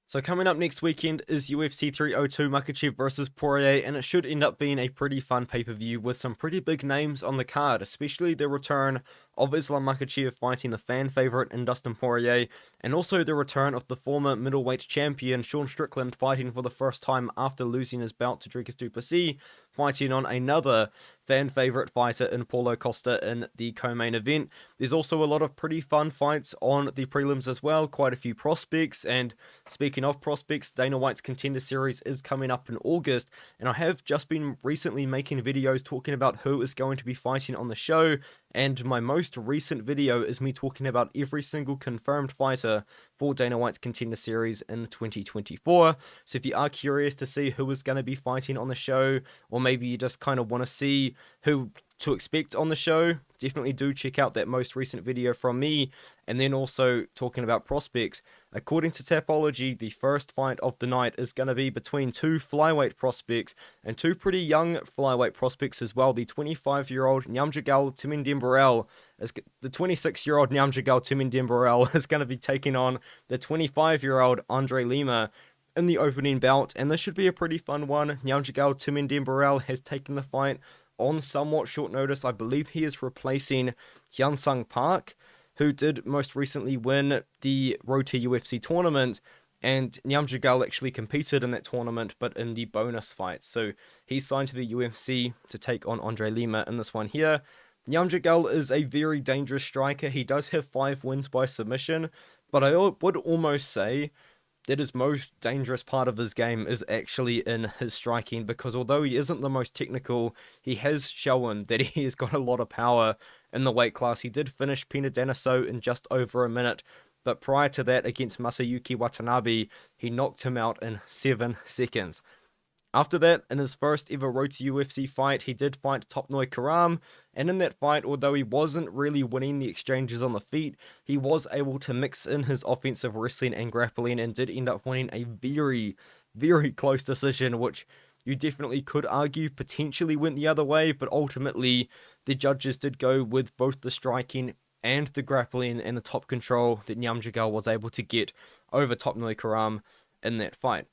So coming up next weekend is UFC 302 Makhachev versus Poirier, and it should end up being a pretty fun pay-per-view with some pretty big names on the card, especially the return of Islam Makhachev fighting the fan favorite in Dustin Poirier, and also the return of the former middleweight champion Sean Strickland fighting for the first time after losing his bout to Dricus du Plessis, fighting on another fan favorite fighter in Paulo Costa in the co-main event. There's also a lot of pretty fun fights on the prelims as well, quite a few prospects, and speaking of prospects, Dana White's Contender Series is coming up in August, and I have just been recently making videos talking about who is going to be fighting on the show, and my most recent video is me talking about every single confirmed fighter for Dana White's Contender Series in 2024. So if you are curious to see who is going to be fighting on the show, or maybe you just kind of want to see who to expect on the show, definitely do check out that most recent video from me. And then also talking about prospects, according to Tapology, the first fight of the night is going to be between two flyweight prospects, and two pretty young flyweight prospects as well. The 25-year-old Nyamjargal Tumendemberel is the 26-year-old Nyamjargal Tumendemberel is going to be taking on the 25-year-old Andre Lima in the opening bout, and this should be a pretty fun one. Nyamjargal Tumendemberel has taken the fight on somewhat short notice. I believe he is replacing Hyun-Sung Park, who did most recently win the Road to UFC tournament, and Nyamjargal actually competed in that tournament, but in the bonus fight. So he's signed to the UFC to take on Andre Lima in this one here. Nyamjargal is a very dangerous striker. He does have 5 wins by submission, but I would almost say that his most dangerous part of his game is actually in his striking, because although he isn't the most technical, he has shown that he has got a lot of power in the weight class. He did finish Pina Daniso in just over a minute, but prior to that against Masayuki Watanabe, he knocked him out in 7 seconds. After that, in his first ever Road to UFC fight, he did fight Topnoi Karam, and in that fight, although he wasn't really winning the exchanges on the feet, he was able to mix in his offensive wrestling and grappling, and did end up winning a very, very close decision, which you definitely could argue potentially went the other way, but ultimately, the judges did go with both the striking and the grappling and the top control that Nyamjargal was able to get over Topnoi Karam in that fight.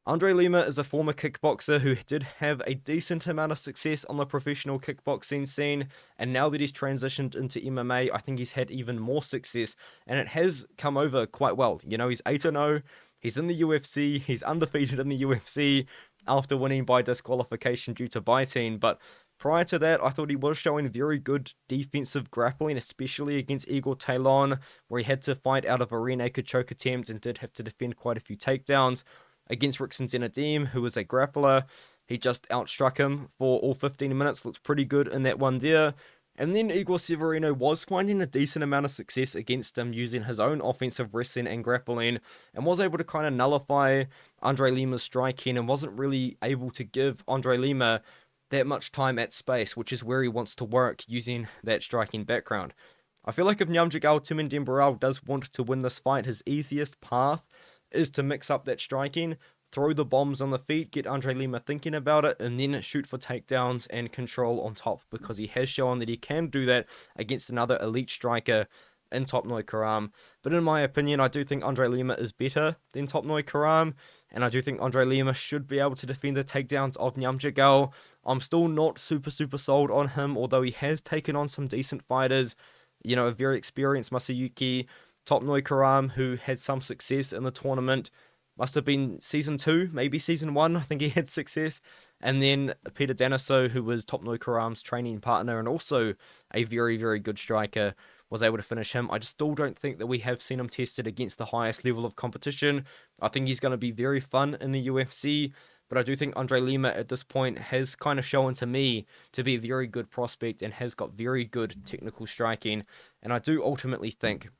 Andre Lima is a former kickboxer who did have a decent amount of success on the professional kickboxing scene, and now that he's transitioned into MMA, I think he's had even more success, and it has come over quite well. You know, he's 8-0, he's in the UFC, he's undefeated in the UFC after winning by disqualification due to biting, but prior to that, I thought he was showing very good defensive grappling, especially against Igor Talon, where he had to fight out of a rear naked choke attempt and did have to defend quite a few takedowns. Against Rickson Zenadim, who was a grappler, he just outstruck him for all 15 minutes, looked pretty good in that one there. And then Igor Severino was finding a decent amount of success against him using his own offensive wrestling and grappling, and was able to kind of nullify Andre Lima's striking, and wasn't really able to give Andre Lima that much time at space, which is where he wants to work using that striking background. I feel like if Nyamjargal Tumendemberel does want to win this fight, his easiest path is to mix up that striking, throw the bombs on the feet, get Andre Lima thinking about it, and then shoot for takedowns and control on top, because he has shown that he can do that against another elite striker in Topnoi Karam. But in my opinion, I do think Andre Lima is better than Topnoi Karam, and I do think Andre Lima should be able to defend the takedowns of Nyamjargal. I'm still not super sold on him, although he has taken on some decent fighters, you know, a very experienced Masayuki, Topnoi Karam, who had some success in the tournament. Must have been season 2, maybe season 1, I think he had success. And then Peter Daniso, who was Topnoi Karam's training partner and also a very, very good striker, was able to finish him. I just still don't think that we have seen him tested against the highest level of competition. I think he's going to be very fun in the UFC, but I do think Andre Lima at this point has kind of shown to me to be a very good prospect and has got very good technical striking. And I do ultimately think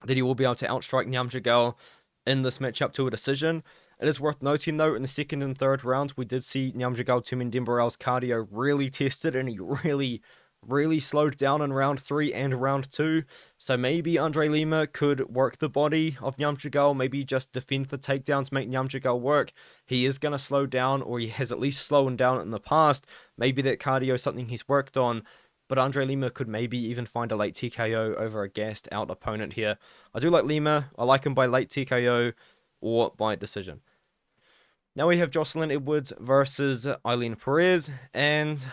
that he will be able to outstrike Nyamjargal in this matchup to a decision. It is worth noting, though, in the second and third rounds, we did see Nyamjargal Tumendemberel's cardio really tested, and he really slowed down in round 3 and round 2. So maybe Andre Lima could work the body of Nyamjargal, maybe just defend the takedowns, make Nyamjargal work. He is going to slow down, or he has at least slowed down in the past. Maybe that cardio is something he's worked on. But Andre Lima could maybe even find a late TKO over a gassed out opponent here. I do like Lima. I like him by late TKO. or by decision. Now we have Joselyne Edwards versus Ailin Perez, and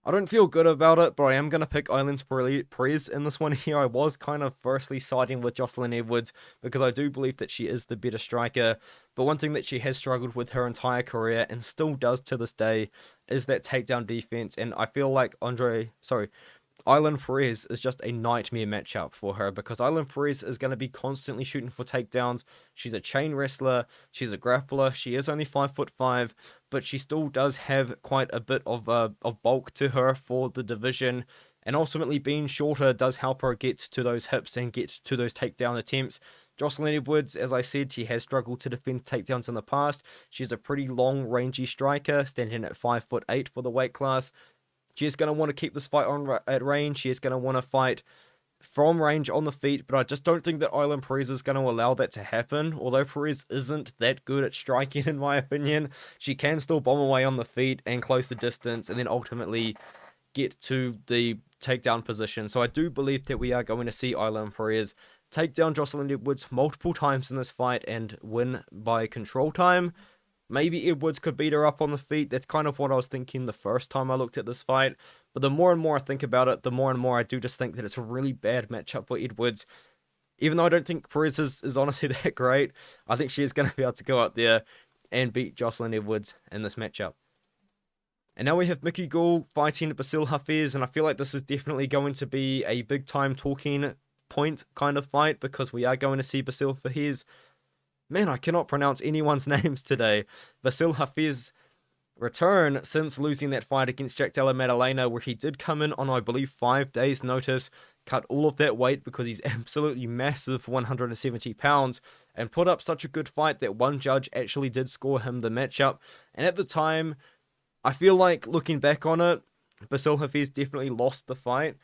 I don't feel good about it, but I am going to pick Ailin Perez in this one here. I was kind of firstly siding with Joselyne Edwards because I do believe that she is the better striker, but one thing that she has struggled with her entire career and still does to this day is that takedown defense, and I feel like Ailin Perez is just a nightmare matchup for her because Ailin Perez is going to be constantly shooting for takedowns. She's a chain wrestler, she's a grappler, she is only 5'5", but she still does have quite a bit of bulk to her for the division, and ultimately being shorter does help her get to those hips and get to those takedown attempts. Joselyne Edwards, as I said, she has struggled to defend takedowns in the past. She's a pretty long, rangy striker, standing at 5'8" for the weight class. She is going to want to keep this fight on at range. She is going to want to fight from range on the feet, but I just don't think that Ailin Perez is going to allow that to happen. Although Perez isn't that good at striking, in my opinion, she can still bomb away on the feet and close the distance and then ultimately get to the takedown position. So I do believe that we are going to see Ailin Perez take down Joselyne Edwards multiple times in this fight and win by control time. Maybe Edwards could beat her up on the feet. That's kind of what I was thinking the first time I looked at this fight. But the more and more I think about it, the more and more I do just think that it's a really bad matchup for Edwards. Even though I don't think Perez is honestly that great, I think she is going to be able to go out there and beat Joselyne Edwards in this matchup. And now we have Gall fighting Bassil Hafez, and I feel like this is definitely going to be a big time talking point kind of fight because we are going to see Bassil Hafez. Man, I cannot pronounce anyone's names today. Bassil Hafez return since losing that fight against Jack Della Maddalena, where he did come in on, I believe, 5 days' notice, cut all of that weight because he's absolutely massive, 170 pounds, and put up such a good fight that one judge actually did score him the matchup. And at the time, I feel like looking back on it, Bassil Hafez definitely lost the fight.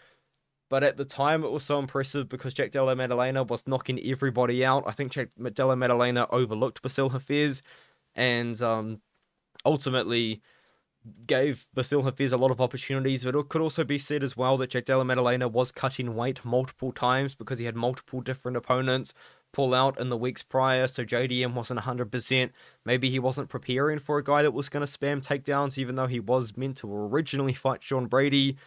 But at the time, it was so impressive because Jack Della Maddalena was knocking everybody out. I think Jack Della Maddalena overlooked Bassil Hafez and ultimately gave Bassil Hafez a lot of opportunities. But it could also be said as well that Jack Della Maddalena was cutting weight multiple times because he had multiple different opponents pull out in the weeks prior. So JDM wasn't 100%. Maybe he wasn't preparing for a guy that was going to spam takedowns, even though he was meant to originally fight Sean Brady.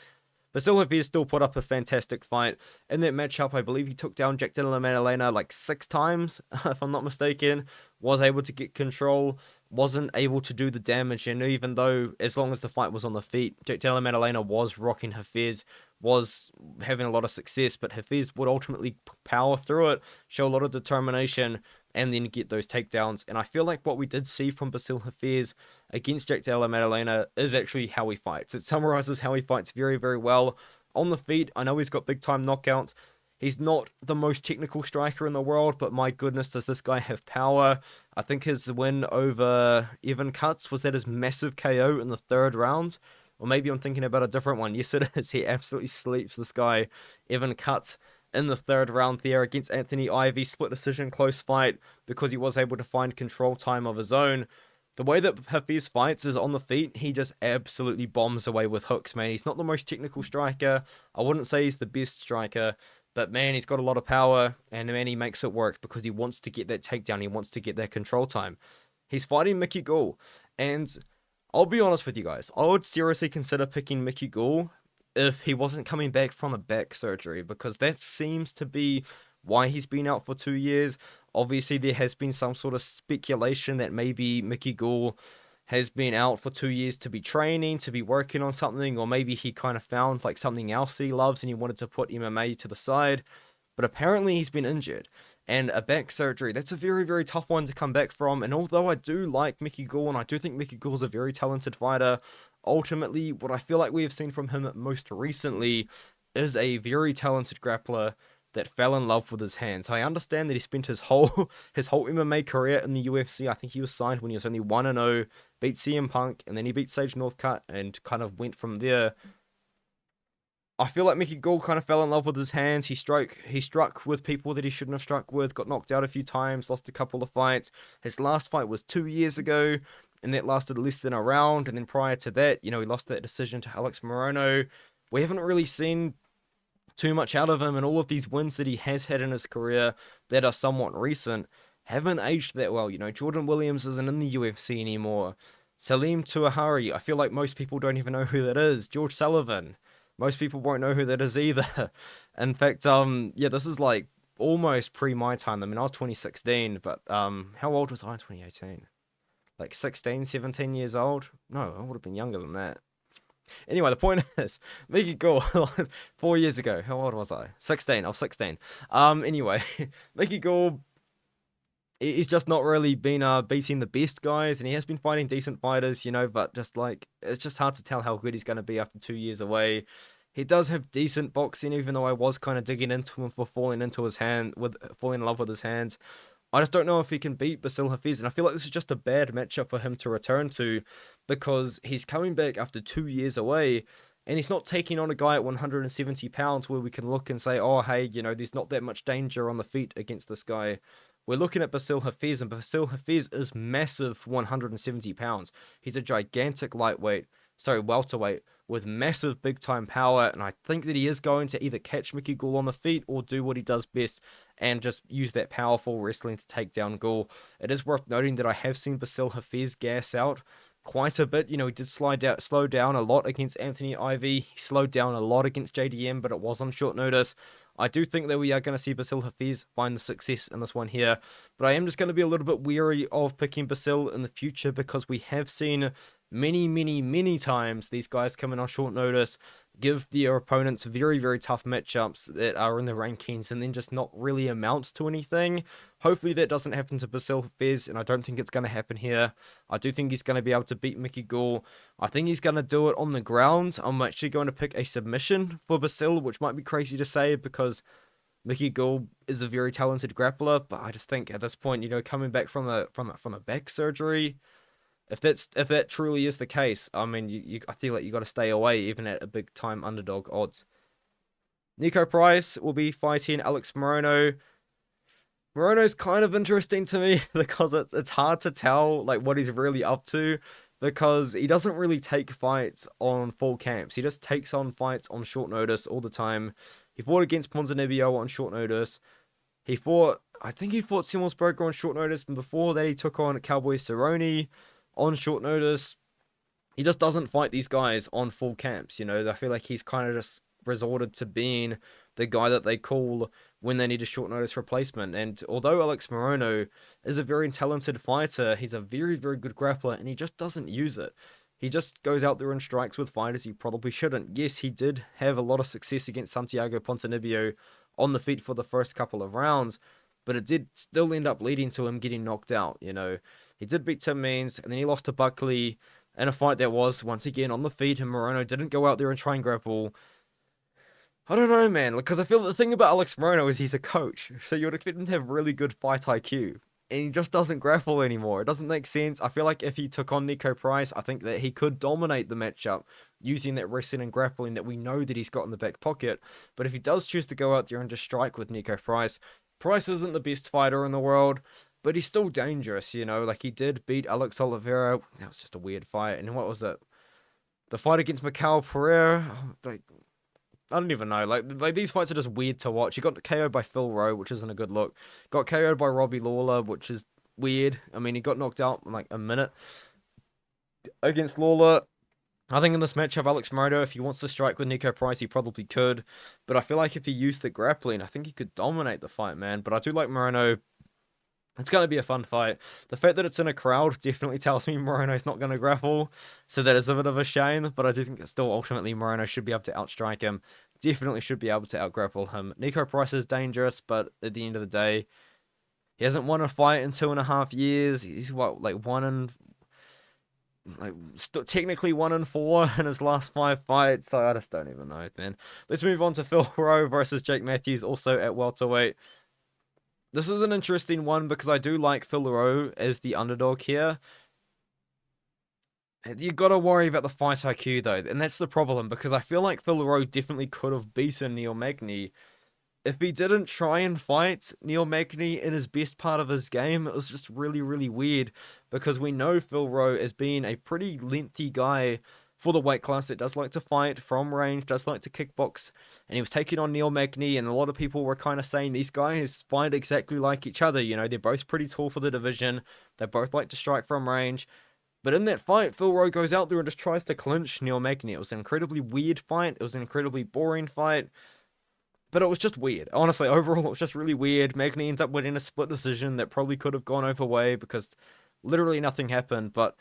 Bassil Hafez still put up a fantastic fight. In that matchup, I believe he took down Jack Della Maddalena like 6 times, if I'm not mistaken. Was able to get control, wasn't able to do the damage, and even though, as long as the fight was on the feet, Jack Della Maddalena was rocking Hafez, was having a lot of success, but Hafez would ultimately power through it, show a lot of determination, and then get those takedowns. And I feel like what we did see from Bassil Hafez against Jack Della Maddalena is actually how he fights. It summarizes how he fights very, very well. On the feet, I know he's got big time knockouts. He's not the most technical striker in the world, but my goodness, does this guy have power. I think his win over Evan Cutts, was that his massive KO in the 3rd round? Or maybe I'm thinking about a different one. Yes, it is. He absolutely sleeps this guy, Evan Cutts, in the 3rd round there against Anthony Ivy. Split decision, close fight, because he was able to find control time of his own. The way that Hafez fights is on the feet. He just absolutely bombs away with hooks, man. He's not the most technical striker. I wouldn't say he's the best striker. But man, he's got a lot of power, and man, he makes it work because he wants to get that takedown. He wants to get that control time. He's fighting Gall, and I'll be honest with you guys. I would seriously consider picking Gall if he wasn't coming back from the back surgery, because that seems to be why he's been out for 2 years. Obviously, there has been some sort of speculation that maybe Gall has been out for 2 years to be training, to be working on something, or maybe he kind of found like something else that he loves and he wanted to put MMA to the side. But apparently he's been injured, and a back surgery, that's a very, very tough one to come back from. And although I do like Gall, and I do think Gall's a very talented fighter, ultimately what I feel like we have seen from him most recently is a very talented grappler that fell in love with his hands. I understand that he spent his whole MMA career in the UFC. I think he was signed when he was only 1-0, beat CM Punk, and then he beat Sage Northcutt and kind of went from there. I feel like Gall kind of fell in love with his hands. He struck with people that he shouldn't have struck with, got knocked out a few times, lost a couple of fights. His last fight was 2 years ago, and that lasted less than a round. And then prior to that, he lost that decision to Alex Morono. We haven't really seen too much out of him, and all of these wins that he has had in his career that are somewhat recent haven't aged that well. You know, Jordan Williams isn't in the UFC anymore. Salim Tuahari, I feel like most people don't even know who that is. George Sullivan, most people won't know who that is either. In fact, yeah, this is like almost pre my time. I mean, I was 2016, but how old was I in 2018? Like 16, 17 years old? No, I would have been younger than that. Anyway, the point is, Mickey Gall, 4 years ago. How old was I? 16. I was 16. Anyway, Mickey Gall, he's just not really been beating the best guys, and he has been fighting decent fighters, you know, but just like, it's just hard to tell how good he's going to be after 2 years away. He does have decent boxing, even though I was kind of digging into him for falling in love with his hands. I just don't know if he can beat Bassil Hafez, and I feel like this is just a bad matchup for him to return to, because he's coming back after 2 years away, and he's not taking on a guy at 170 pounds where we can look and say, oh, hey, you know, there's not that much danger on the feet against this guy. We're looking at Bassil Hafez, and Bassil Hafez is massive 170 pounds. He's a gigantic welterweight, with massive big-time power, and I think that he is going to either catch Mickey Gall on the feet or do what he does best and just use that powerful wrestling to take down Gall. It is worth noting that I have seen Bassil Hafez gas out quite a bit. You know, he did slow down a lot against Anthony Ivy. He slowed down a lot against JDM, but it was on short notice. I do think that we are going to see Bassil Hafez find the success in this one here, but I am just going to be a little bit weary of picking Bassil in the future, because we have seen many times these guys come in on short notice, give their opponents very, very tough matchups that are in the rankings, and then just not really amount to anything. Hopefully that doesn't happen to Bassil Hafez, and I don't think it's going to happen here. I do think he's going to be able to beat Mickey Gall. I think he's going to do it on the ground. I'm actually going to pick a submission for Bassil, which might be crazy to say because Mickey Gall is a very talented grappler, but I just think at this point, you know, coming back from a back surgery, if that truly is the case, I mean, I feel like you got to stay away even at a big time underdog odds. Niko Price will be fighting Alex Morono. Morono's kind of interesting to me because it's hard to tell like what he's really up to, because he doesn't really take fights on full camps. He just takes on fights on short notice all the time. He fought against Ponzinibbio on short notice. I think he fought Simonsberger on short notice, and before that he took on Cowboy Cerrone on short notice. He just doesn't fight these guys on full camps, you know. I feel like he's kind of just resorted to being the guy that they call when they need a short notice replacement. And although Alex Morono is a very talented fighter, he's a very, very good grappler, and he just doesn't use it. He just goes out there and strikes with fighters he probably shouldn't. Yes, he did have a lot of success against Santiago Ponzinibbio on the feet for the first couple of rounds, but it did still end up leading to him getting knocked out, you know. He did beat Tim Means, and then he lost to Buckley in a fight that was, once again, on the feet, and Morono didn't go out there and try and grapple. I don't know, man, because I feel the thing about Alex Morono is he's a coach, so you would expect him to have really good fight IQ, and he just doesn't grapple anymore. It doesn't make sense. I feel like if he took on Niko Price, I think that he could dominate the matchup using that wrestling and grappling that we know that he's got in the back pocket. But if he does choose to go out there and just strike with Niko Price, Price isn't the best fighter in the world, but he's still dangerous, you know. Like, he did beat Alex Oliveira. That was just a weird fight. And what was it? The fight against Michal Pereira? Like, I don't even know. Like these fights are just weird to watch. He got KO'd by Phil Rowe, which isn't a good look. Got KO'd by Robbie Lawler, which is weird. I mean, he got knocked out in like a minute against Lawler. I think in this matchup, Alex Morono, if he wants to strike with Niko Price, he probably could. But I feel like if he used the grappling, I think he could dominate the fight, man. But I do like Morono. It's going to be a fun fight. The fact that it's in a crowd definitely tells me Morono's not going to grapple, so that is a bit of a shame, but I do think that still ultimately Morono should be able to outstrike him. Definitely should be able to outgrapple him. Niko Price is dangerous, but at the end of the day, he hasn't won a fight in 2.5 years. He's technically 1-4 in his last 5 fights, so I just don't even know, man. Let's move on to Phil Rowe versus Jake Matthews, also at welterweight. This is an interesting one because I do like Phil Rowe as the underdog here. You got to worry about the fight IQ though, and that's the problem, because I feel like Phil Rowe definitely could have beaten Neil Magny if he didn't try and fight Neil Magny in his best part of his game. It was just really, really weird, because we know Phil Rowe as being a pretty lengthy guy for the weight class that does like to fight from range, does like to kickbox, and he was taking on Neil Magny, and a lot of people were kind of saying these guys fight exactly like each other. You know, they're both pretty tall for the division. They both like to strike from range. But in that fight, Phil Rowe goes out there and just tries to clinch Neil Magny. It was an incredibly weird fight. It was an incredibly boring fight. But it was just weird. Honestly, overall, it was just really weird. Magny ends up winning a split decision that probably could have gone over way because literally nothing happened. But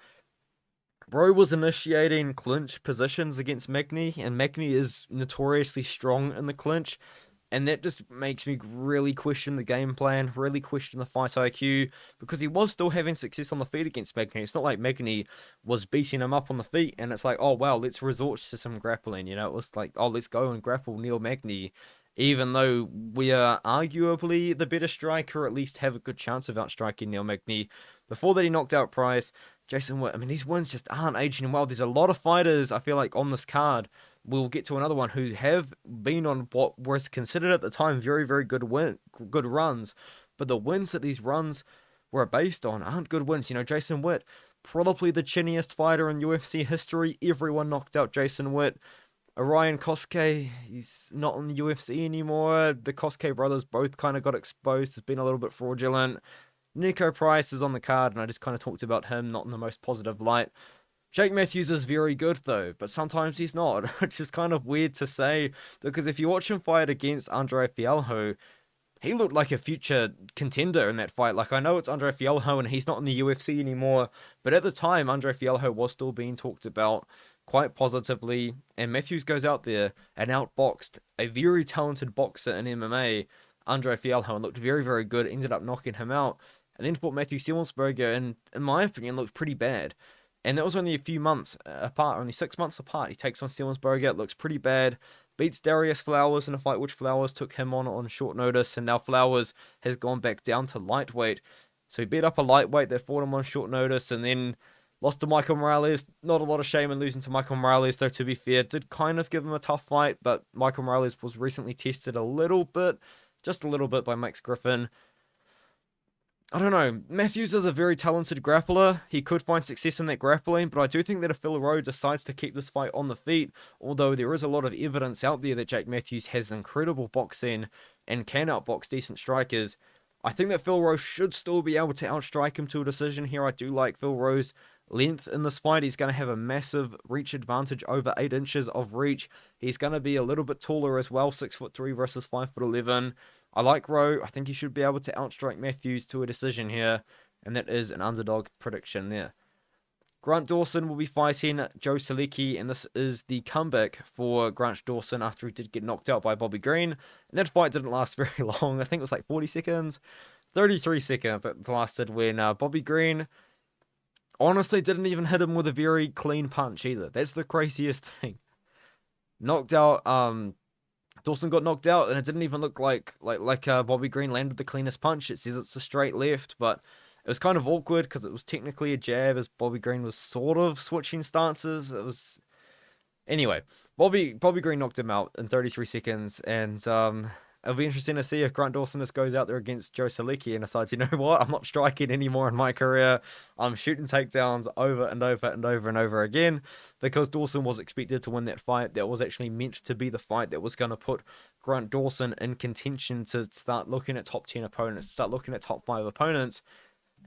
Rowe was initiating clinch positions against Magny, and Magny is notoriously strong in the clinch. And that just makes me really question the game plan, really question the fight IQ, because he was still having success on the feet against Magny. It's not like Magny was beating him up on the feet, and it's like, oh, wow, let's resort to some grappling. You know, it was like, oh, let's go and grapple Neil Magny, even though we are arguably the better striker, or at least have a good chance of outstriking Neil Magny. Before that, he knocked out Price. Jason Witt, I mean, these wins just aren't aging well. There's a lot of fighters, I feel like, on this card. We'll get to another one who have been on what was considered at the time very, very good runs. But the wins that these runs were based on aren't good wins. You know, Jason Witt, probably the chinniest fighter in UFC history. Everyone knocked out Jason Witt. Orion Cosce, he's not in the UFC anymore. The Cosce brothers both kind of got exposed as being a little bit fraudulent. Niko Price is on the card, and I just kind of talked about him not in the most positive light. Jake Matthews is very good, though, but sometimes he's not, which is kind of weird to say, because if you watch him fight against Andre Fialho, he looked like a future contender in that fight. Like, I know it's Andre Fialho, and he's not in the UFC anymore, but at the time, Andre Fialho was still being talked about quite positively, and Matthews goes out there and outboxed a very talented boxer in MMA, Andre Fialho, and looked very, very good, ended up knocking him out, and then fought Matthew Simonsberger, and in my opinion, looked pretty bad. And that was only a few months apart, only 6 months apart. He takes on Simonsberger, it looks pretty bad. Beats Darius Flowers in a fight which Flowers took him on short notice, and now Flowers has gone back down to lightweight. So he beat up a lightweight that fought him on short notice, and then lost to Michael Morales. Not a lot of shame in losing to Michael Morales, though, to be fair. Did kind of give him a tough fight, but Michael Morales was recently tested a little bit, just a little bit, by Max Griffin. I don't know. Matthews is a very talented grappler. He could find success in that grappling, but I do think that if Phil Rowe decides to keep this fight on the feet, although there is a lot of evidence out there that Jake Matthews has incredible boxing and can outbox decent strikers, I think that Phil Rowe should still be able to outstrike him to a decision here. I do like Phil Rowe's length in this fight. He's going to have a massive reach advantage, over 8 inches of reach. He's going to be a little bit taller as well, 6'3" versus 5'11". I like Rowe. I think he should be able to outstrike Matthews to a decision here, and that is an underdog prediction there. Grant Dawson will be fighting Joe Solecki, and this is the comeback for Grant Dawson after he did get knocked out by Bobby Green. And that fight didn't last very long. I think it was like 40 seconds, 33 seconds it lasted, when Bobby Green honestly didn't even hit him with a very clean punch either. That's the craziest thing. Knocked out, Dawson got knocked out, and it didn't even look like Bobby Green landed the cleanest punch. It says it's a straight left, but it was kind of awkward because it was technically a jab, as Bobby Green was sort of switching stances. It was... Anyway, Bobby Green knocked him out in 33 seconds, and it'll be interesting to see if Grant Dawson just goes out there against Joe Solecki and decides, you know what, I'm not striking anymore in my career. I'm shooting takedowns over and over and over and over again, because Dawson was expected to win that fight. That was actually meant to be the fight that was going to put Grant Dawson in contention to start looking at top 10 opponents, start looking at top 5 opponents.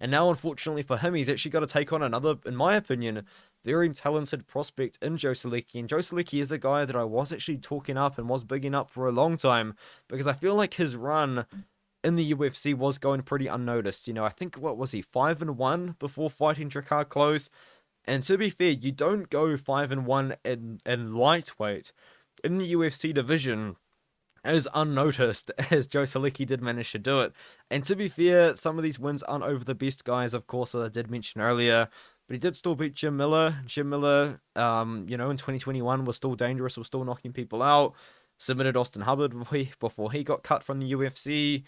And now, unfortunately for him, he's actually got to take on another, in my opinion, very talented prospect in Joe Solecki. And Joe Solecki is a guy that I was actually talking up and was bigging up for a long time, because I feel like his run in the UFC was going pretty unnoticed. You know, I think, what was he, 5-1 before fighting Drakkar Klose? And to be fair, you don't go 5-1 in lightweight in the UFC division as unnoticed as Joe Solecki did manage to do it. And to be fair, some of these wins aren't over the best guys, of course, as I did mention earlier, but he did still beat Jim Miller. Jim Miller, you know, in 2021 was still dangerous, was still knocking people out. Submitted Austin Hubbard before he got cut from the UFC.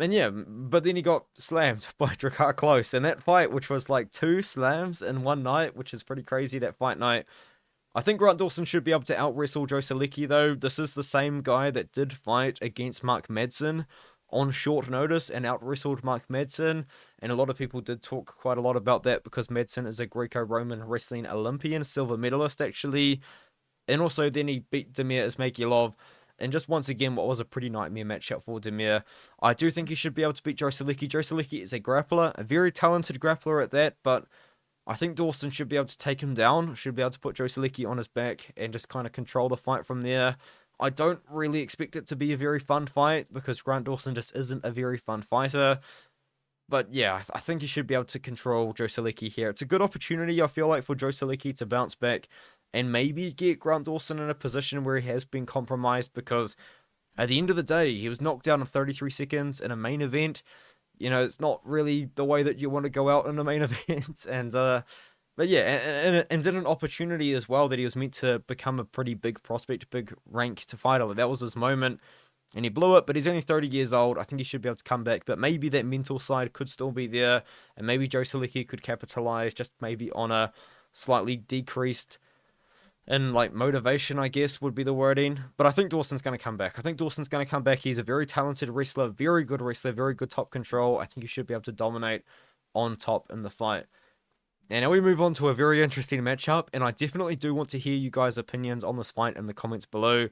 And yeah, but then he got slammed by Drakkar Klose. And that fight, which was like 2 slams in one night, which is pretty crazy, that fight night. I think Grant Dawson should be able to out-wrestle Joe Solecki, though. This is the same guy that did fight against Mark Madsen on short notice and out-wrestled Mark Madsen, and a lot of people did talk quite a lot about that because Madsen is a Greco-Roman wrestling Olympian, silver medalist actually, and also then he beat Damir Ismagulov, and just once again, what was a pretty nightmare matchup for Damir. I do think he should be able to beat Joselyki. Joselyki is a grappler, a very talented grappler at that, but I think Dawson should be able to take him down, should be able to put Joselyki on his back and just kind of control the fight from there. I don't really expect it to be a very fun fight because Grant Dawson just isn't a very fun fighter. But yeah, I think he should be able to control Joselyki here. It's a good opportunity, I feel like, for Joselyki to bounce back and maybe get Grant Dawson in a position where he has been compromised, because at the end of the day, he was knocked down in 33 seconds in a main event. You know, it's not really the way that you want to go out in a main event. But yeah, and then an opportunity as well that he was meant to become a pretty big prospect, big ranked fighter. That was his moment, and he blew it, but he's only 30 years old. I think he should be able to come back, but maybe that mental side could still be there, and maybe Joselyki could capitalize just maybe on a slightly decreased and like motivation, I guess, would be the wording. But I think Dawson's going to come back. I think Dawson's going to come back. He's a very talented wrestler, very good top control. I think he should be able to dominate on top in the fight. And now we move on to a very interesting matchup, and I definitely do want to hear you guys' opinions on this fight in the comments below.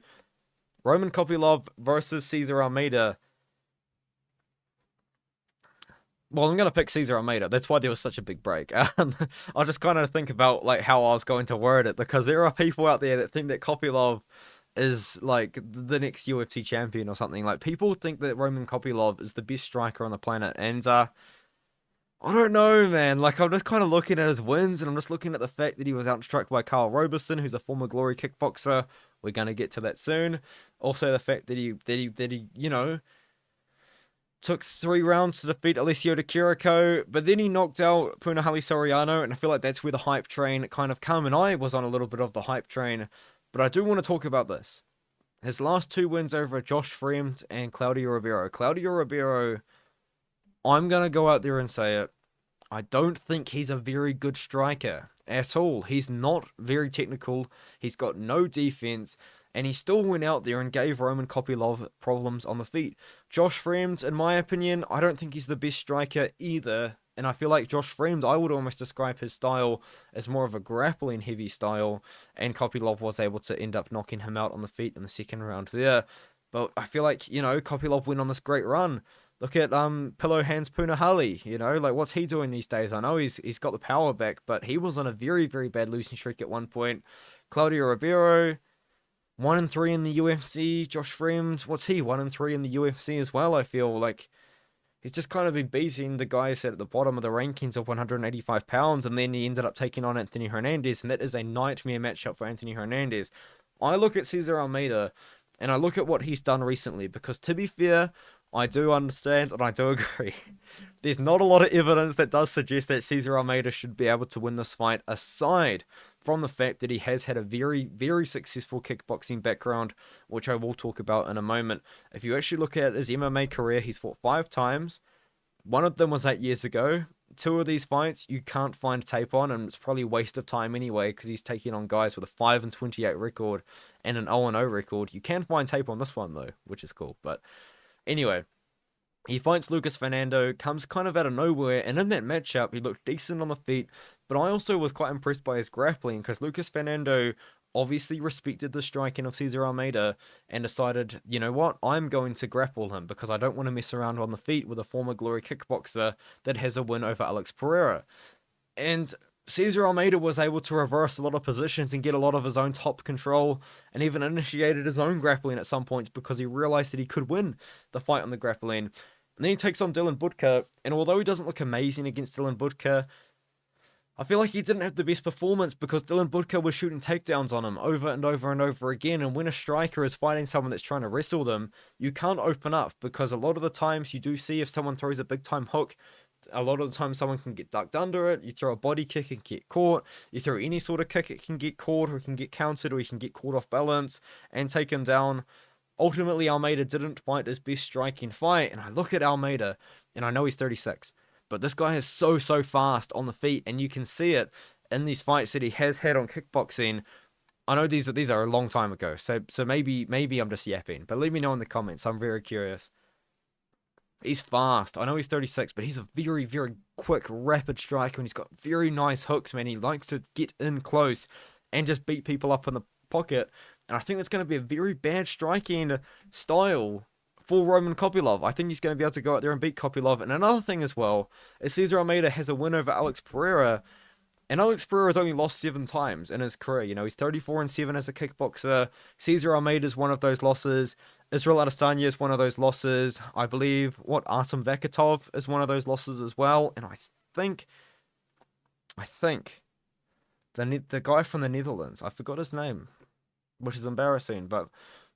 Roman Kopylov versus Cesar Almeida. Well, I'm going to pick Cesar Almeida. That's why there was such a big break. I'll just kind of think about like how I was going to word it, because there are people out there that think that Kopylov is like the next UFC champion or something. Like, people think that Roman Kopylov is the best striker on the planet, and I don't know, man. Like, I'm just kind of looking at his wins, and I'm just looking at the fact that he was outstruck by Carl Roberson, who's a former Glory kickboxer. We're going to get to that soon. Also, the fact that he, you know, took 3 rounds to defeat Alessio Di Chirico, but then he knocked out Punahele Soriano, and I feel like that's where the hype train kind of come, and I was on a little bit of the hype train, but I do want to talk about this. His last 2 wins over Josh Fremd and Claudio Ribeiro. Claudio Ribeiro, I'm going to go out there and say it, I don't think he's a very good striker at all. He's not very technical, he's got no defense, and he still went out there and gave Roman Kopylov problems on the feet. Josh Fremd, in my opinion, I don't think he's the best striker either. And I feel like Josh Fremd, I would almost describe his style as more of a grappling heavy style. And Kopylov was able to end up knocking him out on the feet in the second round there. But I feel like, you know, Kopylov went on this great run. Look at Pillow Hands Punahele, you know, like what's he doing these days? I know he's got the power back, but he was on a very, very bad losing streak at one point. Claudio Ribeiro, 1-3 in the UFC. Josh Fremd, what's he? 1-3 in the UFC as well. I feel like he's just kind of been beating the guys at the bottom of the rankings of 185 pounds, and then he ended up taking on Anthony Hernandez, and that is a nightmare matchup for Anthony Hernandez. I look at Cesar Almeida, and I look at what he's done recently, because to be fair, I do understand and I do agree. There's not a lot of evidence that does suggest that Cesar Almeida should be able to win this fight, aside from the fact that he has had a very, very successful kickboxing background, which I will talk about in a moment. If you actually look at his MMA career, he's fought 5 times. One of them was 8 years ago. 2 of these fights you can't find tape on, and it's probably a waste of time anyway, because he's taking on guys with a 5-28 record and an 0-0 record. You can find tape on this one though, which is cool. But anyway, he fights Lucas Fernando, comes kind of out of nowhere, and in that matchup, he looked decent on the feet, but I also was quite impressed by his grappling, because Lucas Fernando obviously respected the striking of Cesar Almeida and decided, you know what, I'm going to grapple him, because I don't want to mess around on the feet with a former Glory kickboxer that has a win over Alex Pereira. And Cesar Almeida was able to reverse a lot of positions and get a lot of his own top control, and even initiated his own grappling at some points, because he realized that he could win the fight on the grappling. And then he takes on Dylan Budka, and although he doesn't look amazing against Dylan Budka, I feel like he didn't have the best performance, because Dylan Budka was shooting takedowns on him over and over and over again, and when a striker is fighting someone that's trying to wrestle them, you can't open up, because a lot of the times you do see if someone throws a big time hook, a lot of the time someone can get ducked under it. You throw a body kick and get caught. You throw any sort of kick, it can get caught, or it can get countered, or you can get caught off balance and taken down. Ultimately, Almeida didn't fight his best striking fight, and I look at Almeida, and I know he's 36, but this guy is so fast on the feet, and you can see it in these fights that he has had on kickboxing. I know these are a long time ago, so maybe I'm just yapping, but let me know in the comments. I'm very curious. He's fast. I know he's 36, but he's a very, very quick, rapid striker, and he's got very nice hooks, man. He likes to get in close and just beat people up in the pocket. And I think that's going to be a very bad striking style for Roman Kopylov. I think he's going to be able to go out there and beat Kopylov. And another thing as well is Cesar Almeida has a win over Alex Pereira. And Alex Pereira has only lost 7 times in his career. You know, he's 34-7 as a kickboxer. Cesar Almeida is one of those losses. Israel Adesanya is one of those losses. I believe, Artem Vakatov is one of those losses as well. And I think the guy from the Netherlands, I forgot his name, which is embarrassing. But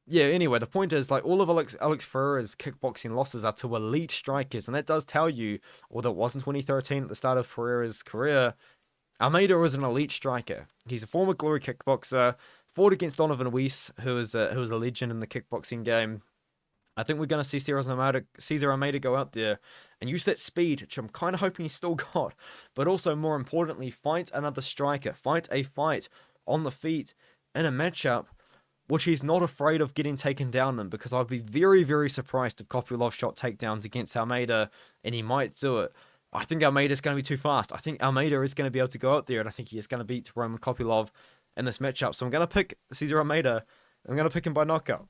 yeah, anyway, the point is, like, all of Alex Pereira's kickboxing losses are to elite strikers. And that does tell you, although it was in 2013 at the start of Pereira's career, Almeida was an elite striker. He's a former Glory kickboxer, fought against Donovan Weiss, who is a legend in the kickboxing game. I think we're going to see Cesar Almeida go out there and use that speed, which I'm kind of hoping he's still got, but also, more importantly, fight another striker, fight a fight on the feet in a matchup which he's not afraid of getting taken down in, because I'd be very, very surprised if Kopylov shot takedowns against Almeida, and he might do it. I think Almeida's going to be too fast. I think Almeida is going to be able to go out there, and I think he is going to beat Roman Kopylov in this matchup. So I'm going to pick Cesar Almeida. I'm going to pick him by knockout.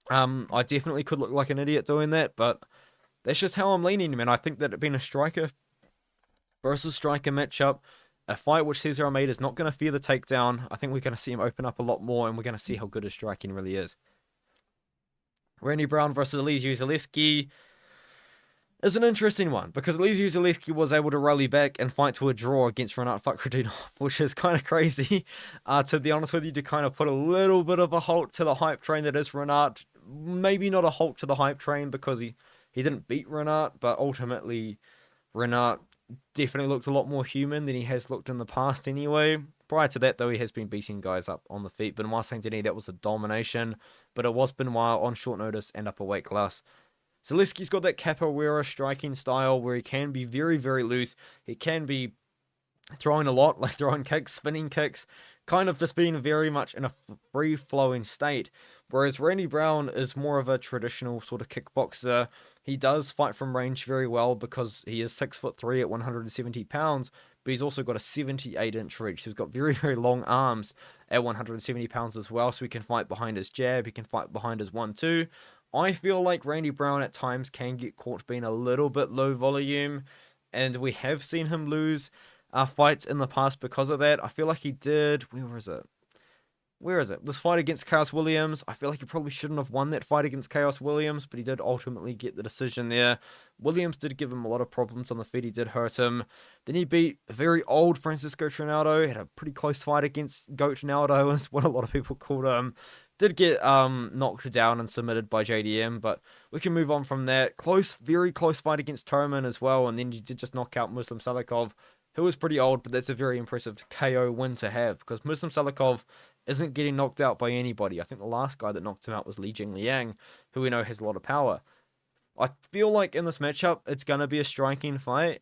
I definitely could look like an idiot doing that, but that's just how I'm leaning, man. I think that it being a striker versus striker matchup, a fight which Cesar Almeida is not going to fear the takedown, I think we're going to see him open up a lot more, and we're going to see how good his striking really is. Randy Brown versus Elizeu Zaleski is an interesting one, because Elizeu Zaleski was able to rally back and fight to a draw against Rinat Fakhretdinov, which is kind of crazy, to be honest with you, to kind of put a little bit of a halt to the hype train that is Rinat. Maybe not a halt to the hype train, because he didn't beat Rinat, but ultimately Rinat definitely looked a lot more human than he has looked in the past anyway. Prior to that, though, he has been beating guys up on the feet. But Benoit Saint Denis, that was a domination, but it was Benoit on short notice and up a weight class. Zaleski's got that capoeira striking style where he can be very, very loose. He can be throwing a lot, like throwing kicks, spinning kicks, kind of just being very much in a free-flowing state. Whereas Randy Brown is more of a traditional sort of kickboxer. He does fight from range very well because he is 6'3" at 170 pounds, but he's also got a 78-inch reach. So he's got very, very long arms at 170 pounds as well, so he can fight behind his jab, he can fight behind his 1-2. I feel like Randy Brown at times can get caught being a little bit low volume, and we have seen him lose fights in the past because of that. I feel like he did, where is it? This fight against Chaos Williams, I feel like he probably shouldn't have won that fight against Chaos Williams, but he did ultimately get the decision there. Williams did give him a lot of problems on the feet, he did hurt him. Then he beat a very old Francisco Trinaldo, had a pretty close fight against Goat Trinaldo, is what a lot of people called him. Did get knocked down and submitted by JDM, but we can move on from that. Very close fight against Toman as well, and then he did just knock out Muslim Salikov, who was pretty old, but that's a very impressive KO win to have, because Muslim Salikov isn't getting knocked out by anybody. I think the last guy that knocked him out was Li Jingliang, who we know has a lot of power. I feel like in this matchup, it's going to be a striking fight.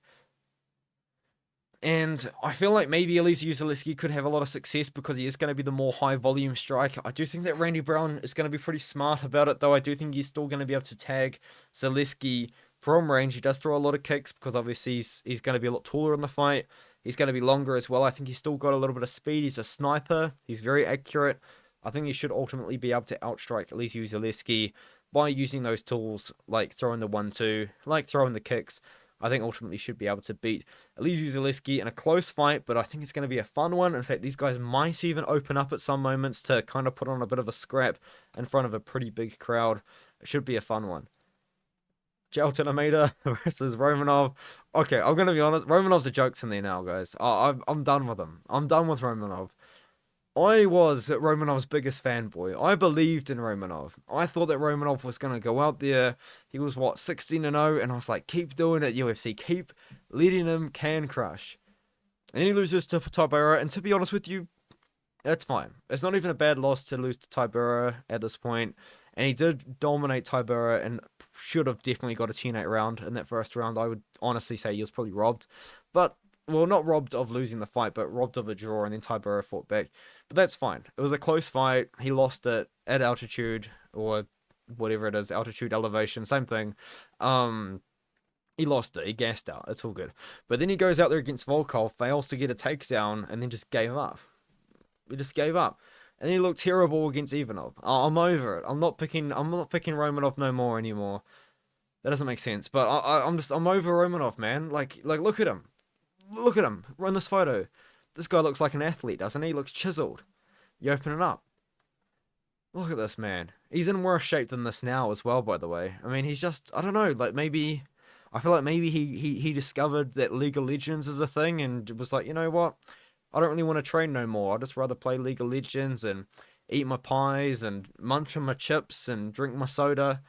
And I feel like maybe Elizeu Zaleski could have a lot of success because he is going to be the more high-volume striker. I do think that Randy Brown is going to be pretty smart about it, though. I do think he's still going to be able to tag Zaleski from range. He does throw a lot of kicks because obviously he's going to be a lot taller in the fight. He's going to be longer as well. I think he's still got a little bit of speed. He's a sniper. He's very accurate. I think he should ultimately be able to outstrike Elizeu Zaleski by using those tools, like throwing the 1-2, like throwing the kicks. I think ultimately should be able to beat Elizeu Zaleski in a close fight, but I think it's going to be a fun one. In fact, these guys might even open up at some moments to kind of put on a bit of a scrap in front of a pretty big crowd. It should be a fun one. Jailton Almeida versus Romanov. Okay, I'm going to be honest. Romanov's a joke to me now, guys. I'm done with him. I'm done with Romanov. I was Romanov's biggest fanboy. I believed in Romanov. I thought that Romanov was going to go out there. He was, 16-0, and I was like, keep doing it, UFC. Keep letting him can crush. And he loses to Tybura, and to be honest with you, that's fine. It's not even a bad loss to lose to Tybura at this point. And he did dominate Tybura and should have definitely got a 10-8 round in that first round. I would honestly say he was probably robbed. But, well, not robbed of losing the fight, but robbed of a draw, and then Tybura fought back. But that's fine. It was a close fight. He lost it at altitude, or whatever it is, altitude, elevation, same thing. He lost it. He gassed out. It's all good. But then he goes out there against Volkov, fails to get a takedown, and then just gave up. He just gave up. And he looked terrible against Ivanov. I'm over it. I'm not picking Romanov no more anymore. That doesn't make sense. But I'm over Romanov, man. Like look at him. Look at him. Run this photo. This guy looks like an athlete, doesn't he? He looks chiseled. You open it up. Look at this man. He's in worse shape than this now as well, by the way. I mean, he's just, I don't know, like maybe, I feel like maybe he discovered that League of Legends is a thing and was like, you know what? I don't really want to train no more. I'd just rather play League of Legends and eat my pies and munch on my chips and drink my soda.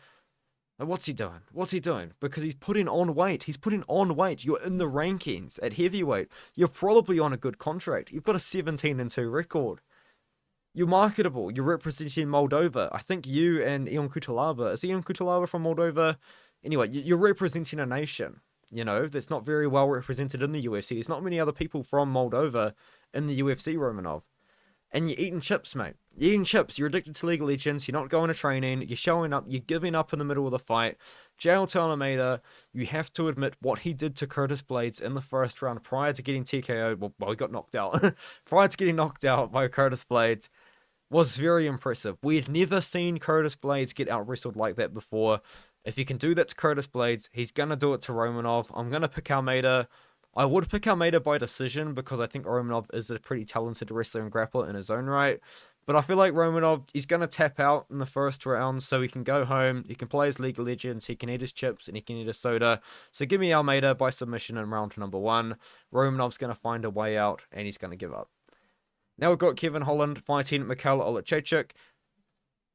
And what's he doing? What's he doing? Because he's putting on weight. He's putting on weight. You're in the rankings at heavyweight. You're probably on a good contract. You've got a 17-2 record. You're marketable. You're representing Moldova. I think you and Ion Kutalaba. Is Ion Kutalaba from Moldova? Anyway, you're representing a nation, you know, that's not very well represented in the UFC. There's not many other people from Moldova in the UFC, Romanov. And you're eating chips, mate. You're eating chips. You're addicted to League of Legends. You're not going to training. You're showing up. You're giving up in the middle of the fight. Jailton Almeida, you have to admit what he did to Curtis Blades in the first round prior to getting TKO'd. Well, he got knocked out. Prior to getting knocked out by Curtis Blades was very impressive. We had never seen Curtis Blades get out-wrestled like that before. If he can do that to Curtis Blades, he's going to do it to Romanov. I'm going to pick Almeida. I would pick Almeida by decision because I think Romanov is a pretty talented wrestler and grappler in his own right. But I feel like Romanov, he's going to tap out in the first round so he can go home. He can play his League of Legends. He can eat his chips and he can eat his soda. So give me Almeida by submission in round number 1. Romanov's going to find a way out and he's going to give up. Now we've got Kevin Holland fighting Michal Oleksiejczuk.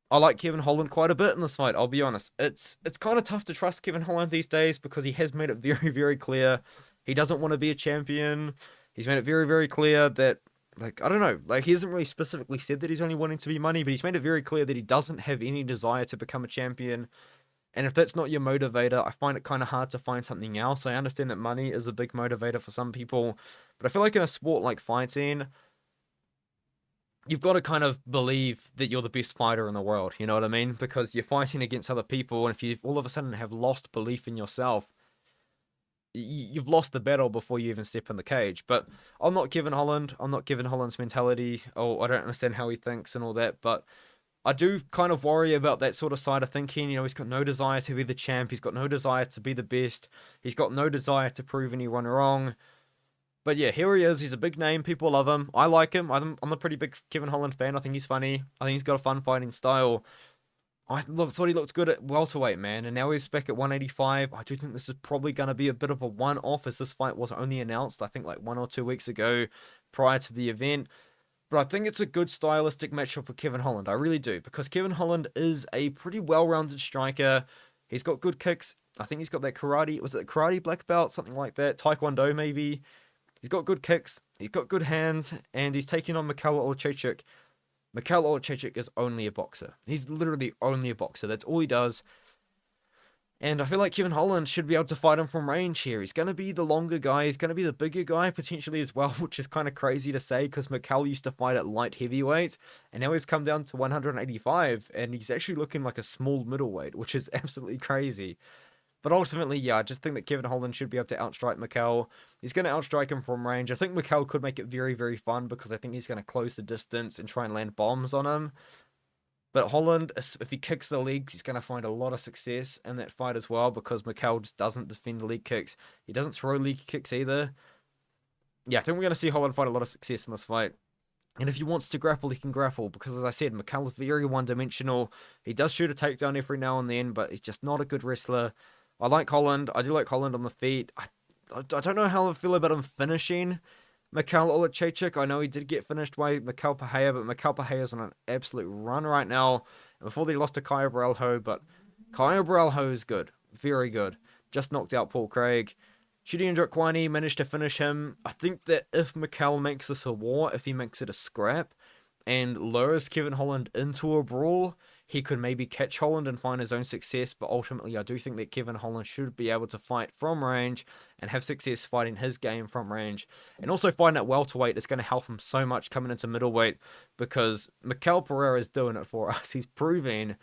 I like Kevin Holland quite a bit in this fight, I'll be honest. It's kind of tough to trust Kevin Holland these days because he has made it very, very clear he doesn't want to be a champion. He's made it very, very clear that, like, I don't know, like, he hasn't really specifically said that he's only wanting to be money, but he's made it very clear that he doesn't have any desire to become a champion. And if that's not your motivator, I find it kind of hard to find something else. I understand that money is a big motivator for some people, but I feel like in a sport like fighting, you've got to kind of believe that you're the best fighter in the world, you know what I mean? Because you're fighting against other people, and if you all of a sudden have lost belief in yourself, you've lost the battle before you even step in the cage. But I'm not Kevin Holland. I'm not Kevin Holland's mentality. Oh, I don't understand how he thinks and all that, but I do kind of worry about that sort of side of thinking. You know, he's got no desire to be the champ. He's got no desire to be the best. He's got no desire to prove anyone wrong. But yeah, here he is. He's a big name. People love him. I like him. I'm a pretty big Kevin Holland fan. I think he's funny. I think he's got a fun fighting style. I thought he looked good at welterweight, man. And now he's back at 185. I do think this is probably going to be a bit of a one-off as this fight was only announced, I think, like 1 or 2 weeks ago prior to the event. But I think it's a good stylistic matchup for Kevin Holland. I really do. Because Kevin Holland is a pretty well-rounded striker. He's got good kicks. I think he's got that karate. Was it karate black belt? Something like that. Taekwondo, maybe. He's got good kicks, he's got good hands, and he's taking on Michal Oleksiejczuk. Michal Oleksiejczuk is only a boxer. He's literally only a boxer. That's all he does. And I feel like Kevin Holland should be able to fight him from range here. He's going to be the longer guy. He's going to be the bigger guy, potentially as well, which is kind of crazy to say because Michal used to fight at light heavyweight, and now he's come down to 185, and he's actually looking like a small middleweight, which is absolutely crazy. But ultimately, yeah, I just think that Kevin Holland should be able to outstrike Michal. He's going to outstrike him from range. I think Michal could make it very, very fun because I think he's going to close the distance and try and land bombs on him. But Holland, if he kicks the legs, he's going to find a lot of success in that fight as well because Michal just doesn't defend the leg kicks. He doesn't throw leg kicks either. Yeah, I think we're going to see Holland find a lot of success in this fight. And if he wants to grapple, he can grapple. Because as I said, Michal is very one-dimensional. He does shoot a takedown every now and then, but he's just not a good wrestler. I like Holland. I do like Holland on the feet. I don't know how I feel about him finishing Michal Oleksiejczuk. I know he did get finished by Michal Pereira, but Michal Pereira is on an absolute run right now. Before they lost to Caio Borralho, but Caio Borralho is good. Very good. Just knocked out Paul Craig. Shooting Njokwani managed to finish him. I think that if Michal makes this a war, if he makes it a scrap, and lures Kevin Holland into a brawl, he could maybe catch Holland and find his own success, but ultimately I do think that Kevin Holland should be able to fight from range and have success fighting his game from range. And also fighting at welterweight is going to help him so much coming into middleweight because Michal Pereira is doing it for us. He's proving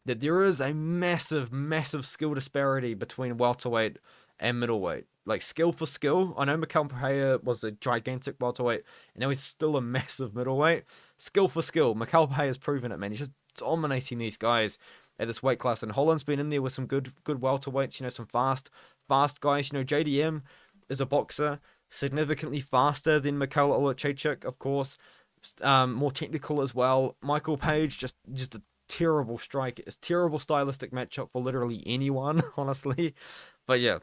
that there is a massive, massive skill disparity between welterweight and middleweight. Like, skill for skill, I know Michal was a gigantic welterweight, and now he's still a massive middleweight. Skill for skill, Michal has proven it, man. He's just dominating these guys at this weight class, and Holland's been in there with some good welterweights, you know, some fast guys. You know, JDM is a boxer, significantly faster than Michal Oleksiejczuk, of course, more technical as well. Michael Page, just a terrible strike. It's terrible stylistic matchup for literally anyone, honestly. But yeah,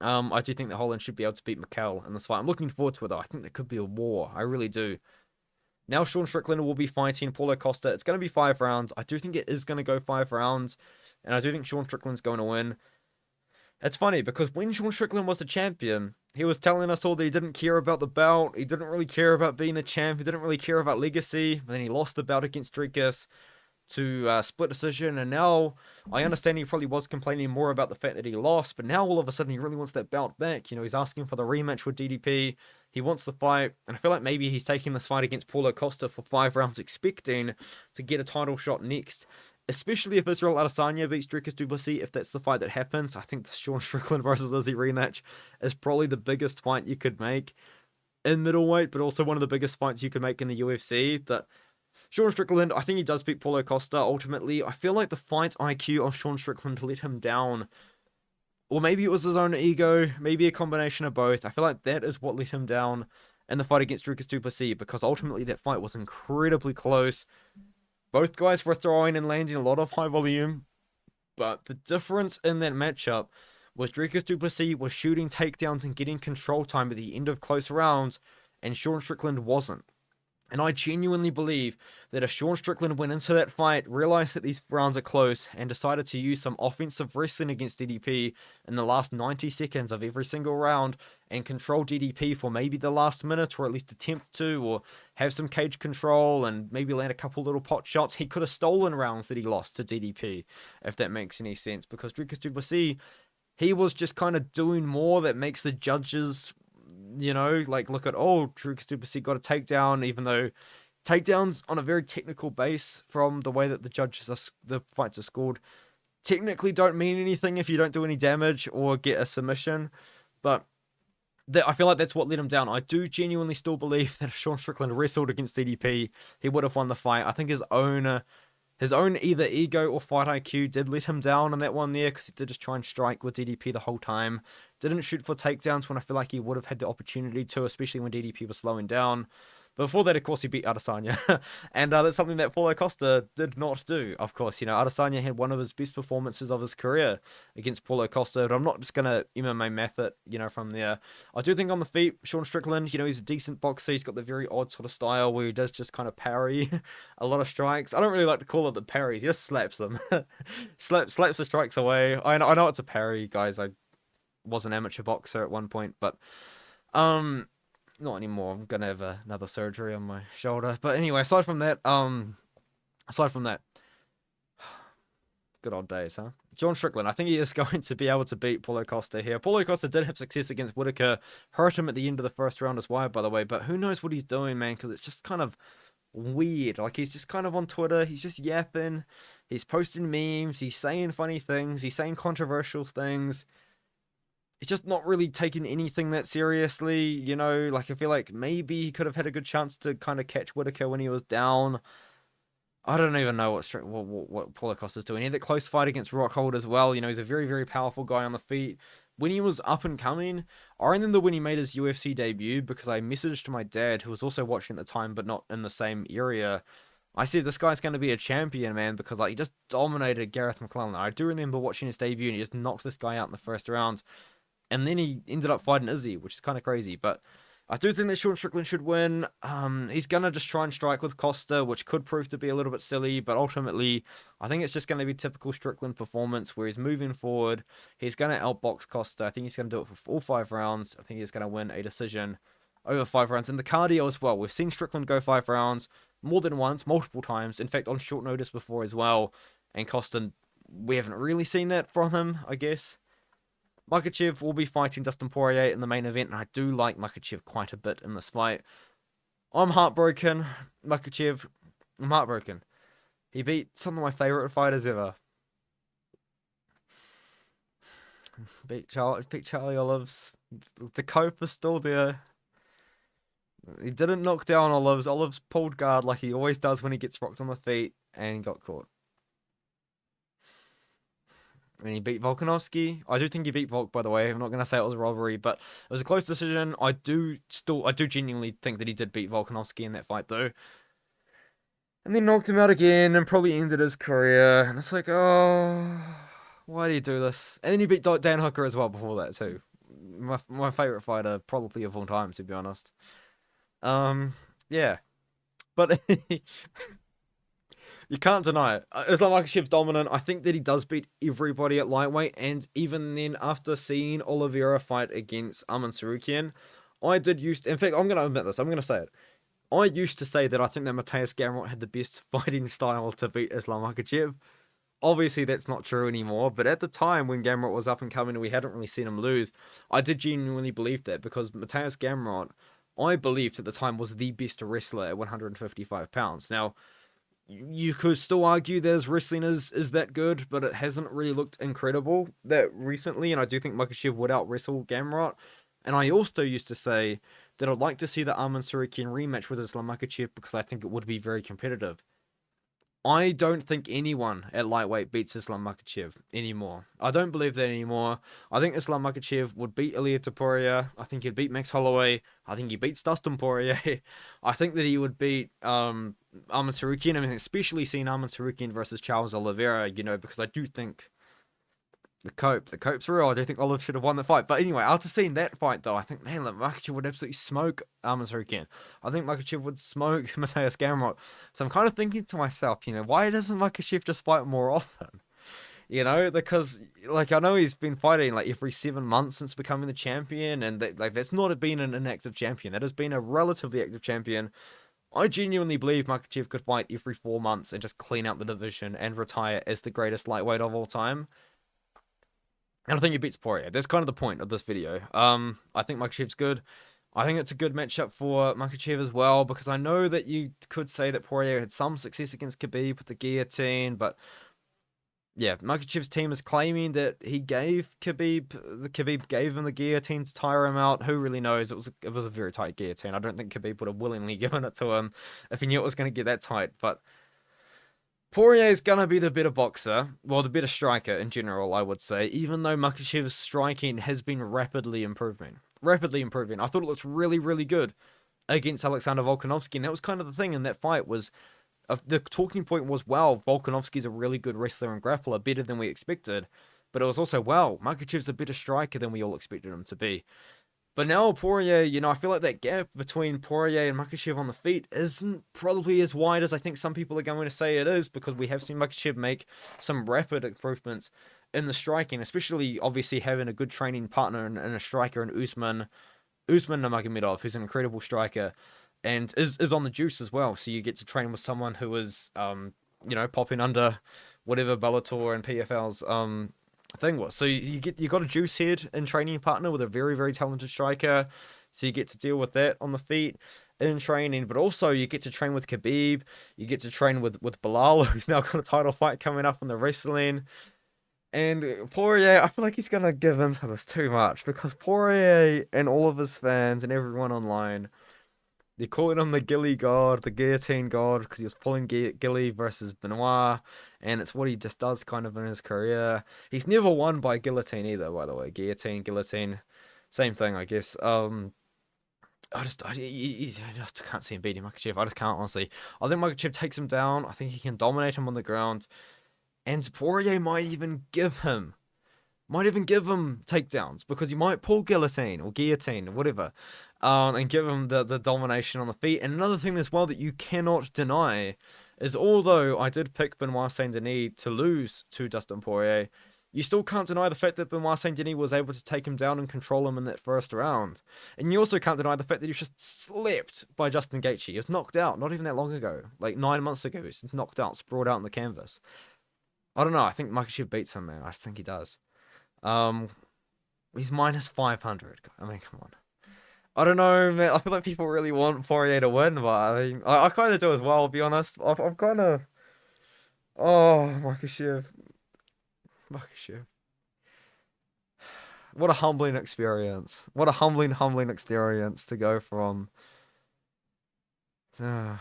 I do think that Holland should be able to beat Michal in this fight. I'm looking forward to it, though. I think there could be a war. I really do. Now Sean Strickland will be fighting Paulo Costa. It's going to be 5 rounds. I do think it is going to go 5 rounds. And I do think Sean Strickland's going to win. It's funny, because when Sean Strickland was the champion, he was telling us all that he didn't care about the belt. He didn't really care about being the champ. He didn't really care about legacy. But then he lost the belt against Strickland to split decision, and now I understand he probably was complaining more about the fact that he lost, but now all of a sudden he really wants that belt back. You know, he's asking for the rematch with DDP. He wants the fight, and I feel like maybe he's taking this fight against Paulo Costa for 5 rounds, expecting to get a title shot next, especially if Israel Adesanya beats Dricus du Plessis. If that's the fight that happens, I think the Sean Strickland versus Izzy rematch is probably the biggest fight you could make in middleweight, but also one of the biggest fights you could make in the UFC. That Sean Strickland, I think he does beat Paulo Costa ultimately. I feel like the fight IQ of Sean Strickland let him down. Or maybe it was his own ego, maybe a combination of both. I feel like that is what let him down in the fight against Dricus du Plessis, because ultimately that fight was incredibly close. Both guys were throwing and landing a lot of high volume, but the difference in that matchup was Dricus du Plessis was shooting takedowns and getting control time at the end of close rounds, and Sean Strickland wasn't. And I genuinely believe that if Sean Strickland went into that fight, realized that these rounds are close, and decided to use some offensive wrestling against DDP in the last 90 seconds of every single round, and control DDP for maybe the last minute, or at least attempt to, or have some cage control, and maybe land a couple little pot shots, he could have stolen rounds that he lost to DDP, if that makes any sense. Because Dricus du Plessis, he was just kind of doing more that makes the judges, you know, like, look at, oh, Dricus du Plessis got a takedown, even though takedowns on a very technical base, from the way that the fights are scored, technically don't mean anything if you don't do any damage or get a submission. But I feel like that's what let him down. I do genuinely still believe that if Sean Strickland wrestled against DDP, he would have won the fight. I think his own either ego or fight IQ did let him down on that one there, because he did just try and strike with DDP the whole time. Didn't shoot for takedowns when I feel like he would have had the opportunity to, especially when DDP was slowing down. But before that, of course, he beat Adesanya. And that's something that Paulo Costa did not do, of course. You know, Adesanya had one of his best performances of his career against Paulo Costa. But I'm not just going to MMA math it, you know, from there. I do think on the feet, Sean Strickland, you know, he's a decent boxer. He's got the very odd sort of style where he does just kind of parry a lot of strikes. I don't really like to call it the parries. He just slaps them. slaps the strikes away. I know it's a parry, guys. I was an amateur boxer at one point, but not anymore. I'm gonna have another surgery on my shoulder. But anyway, aside from that, good old days, huh? Sean Strickland, I think he is going to be able to beat Paulo Costa here. Paulo Costa did have success against Whittaker, hurt him at the end of the first round as well, by the way, but who knows what he's doing, man, because it's just kind of weird. Like, he's just kind of on Twitter, he's just yapping, he's posting memes, he's saying funny things, he's saying controversial things. He's just not really taking anything that seriously, you know. Like, I feel like maybe he could have had a good chance to kind of catch Whittaker when he was down. I don't even know what Paulo Costa's doing. He had that close fight against Rockhold as well. You know, he's a very, very powerful guy on the feet. When he was up and coming, I remember when he made his UFC debut, because I messaged my dad, who was also watching at the time, but not in the same area. I said, this guy's going to be a champion, man, because, like, he just dominated Gareth McClellan. I do remember watching his debut, and he just knocked this guy out in the first round. And then he ended up fighting Izzy, which is kind of crazy. But I do think that Sean Strickland should win. He's going to just try and strike with Costa, which could prove to be a little bit silly. But ultimately, I think it's just going to be typical Strickland performance, where he's moving forward. He's going to outbox Costa. I think he's going to do it for all 5 rounds. I think he's going to win a decision over 5 rounds. And the cardio as well. We've seen Strickland go 5 rounds more than once, multiple times. In fact, on short notice before as well. And Costa, we haven't really seen that from him, I guess. Makhachev will be fighting Dustin Poirier in the main event, and I do like Makhachev quite a bit in this fight. I'm heartbroken. Makhachev, I'm heartbroken. He beat some of my favorite fighters ever. Beat Charlie Olives. The cope is still there. He didn't knock down Olives. Olives pulled guard like he always does when he gets rocked on the feet and got caught. And he beat Volkanovski. I do think he beat Volk, by the way. I'm not going to say it was a robbery, but it was a close decision. I do genuinely think that he did beat Volkanovski in that fight, though. And then knocked him out again and probably ended his career. And it's like, oh, why do you do this? And then he beat Dan Hooker as well before that, too. My favorite fighter, probably of all time, to be honest. Yeah. But you can't deny it. Islam Makhachev's dominant. I think that he does beat everybody at lightweight. And even then, after seeing Oliveira fight against Arman Tsarukyan, in fact, I'm going to admit this. I'm going to say it. I used to say that I think that Mateusz Gamrot had the best fighting style to beat Islam Makhachev. Obviously, that's not true anymore. But at the time when Gamrot was up and coming and we hadn't really seen him lose, I did genuinely believe that because Mateusz Gamrot, I believed at the time, was the best wrestler at 155 pounds. Now, you could still argue that his wrestling is that good, but it hasn't really looked incredible that recently, and I do think Makhachev would out-wrestle Gamrot. And I also used to say that I'd like to see the Arman Tsarukyan rematch with Islam Makhachev because I think it would be very competitive. I don't think anyone at lightweight beats Islam Makhachev anymore. I don't believe that anymore. I think Islam Makhachev would beat Ilya Poirier. I think he'd beat Max Holloway. I think he beats Dustin Poirier. I think that he would beat Arman Tsarukyan. I mean, especially seeing Arman Tsarukyan versus Charles Oliveira, because I do think the cope's real. I do think Olive should have won the fight. But anyway, after seeing that fight, though, I think, man, Makhachev would absolutely smoke Arman Tsarukyan. I think Makhachev would smoke Mateusz Gamrot. So I'm kind of thinking to myself, why doesn't Makhachev just fight more often? Because, I know he's been fighting, every 7 months since becoming the champion. And, that's not been an inactive champion. That has been a relatively active champion. I genuinely believe Makhachev could fight every 4 months and just clean out the division and retire as the greatest lightweight of all time. And I think he beats Poirier. That's kind of the point of this video. I think Makhachev's good. I think it's a good matchup for Makhachev as well, because I know that you could say that Poirier had some success against Khabib with the guillotine, but yeah, Makhachev's team is claiming that he gave Khabib gave him the guillotine to tire him out. Who really knows? It was a very tight guillotine. I don't think Khabib would have willingly given it to him if he knew it was going to get that tight, but Poirier is going to be the better boxer, well, the better striker in general, I would say, even though Makhachev's striking has been rapidly improving. I thought it looked really, really good against Alexander Volkanovski, and that was kind of the thing in that fight was, the talking point was, wow, Volkanovski's a really good wrestler and grappler, better than we expected, but it was also, wow, Makhachev's a better striker than we all expected him to be. But now Poirier, I feel like that gap between Poirier and Makhachev on the feet isn't probably as wide as I think some people are going to say it is, because we have seen Makhachev make some rapid improvements in the striking, especially obviously having a good training partner and a striker in Usman Nurmagomedov, who's an incredible striker and is on the juice as well. So you get to train with someone who is, popping under whatever Bellator and PFL's thing was. So you got a juice head and training partner with a very, very talented striker. So you get to deal with that on the feet in training, but also you get to train with Khabib. You get to train with Bilal, who's now got a title fight coming up in the wrestling. And Poirier, I feel like he's gonna give into this too much, because Poirier and all of his fans and everyone online, they're calling him the Gilly God, the Guillotine God, because he was pulling Gilly versus Benoit, and it's what he just does kind of in his career. He's never won by guillotine either, by the way. Guillotine, same thing, I guess. I just can't see him beating Makhachev. I just can't, honestly. I think Makhachev takes him down. I think he can dominate him on the ground, and Poirier might even give him takedowns, because he might pull guillotine or guillotine or whatever, and give him the domination on the feet. And another thing as well that you cannot deny is, although I did pick Benoit Saint-Denis to lose to Dustin Poirier, you still can't deny the fact that Benoit Saint-Denis was able to take him down and control him in that first round. And you also can't deny the fact that he was just slept by Justin Gaethje. He was knocked out not even that long ago, 9 months ago. He was knocked out, sprawled out on the canvas. I don't know. I think Makhachev beats him, man. I think he does. He's minus 500. I mean, come on. I don't know, man. I feel like people really want Poirier to win, but I kind of do as well, I'll be honest. I'm kind of Oh, Makhachev. Makhachev. What a humbling experience. What a humbling experience to go from uh,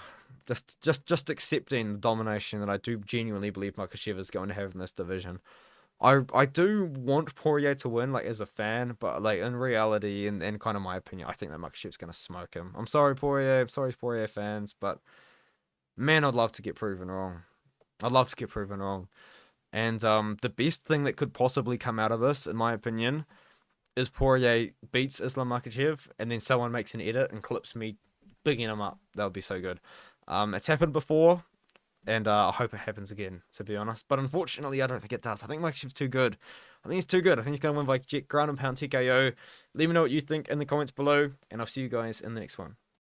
just accepting the domination that I do genuinely believe Makhachev is going to have in this division. I do want Poirier to win, like as a fan, but like in reality and kind of my opinion, I think that Makhachev's gonna smoke him. I'm sorry, Poirier. I'm sorry, Poirier fans, but man, I'd love to get proven wrong. I'd love to get proven wrong. And the best thing that could possibly come out of this, in my opinion, is Poirier beats Islam Makhachev, and then someone makes an edit and clips me bigging him up. That would be so good. It's happened before, and I hope it happens again, to be honest. But unfortunately, I don't think it does. I think Makhachev's too good. I think he's too good. I think he's going to win by ground and pound TKO. Let me know what you think in the comments below, and I'll see you guys in the next one.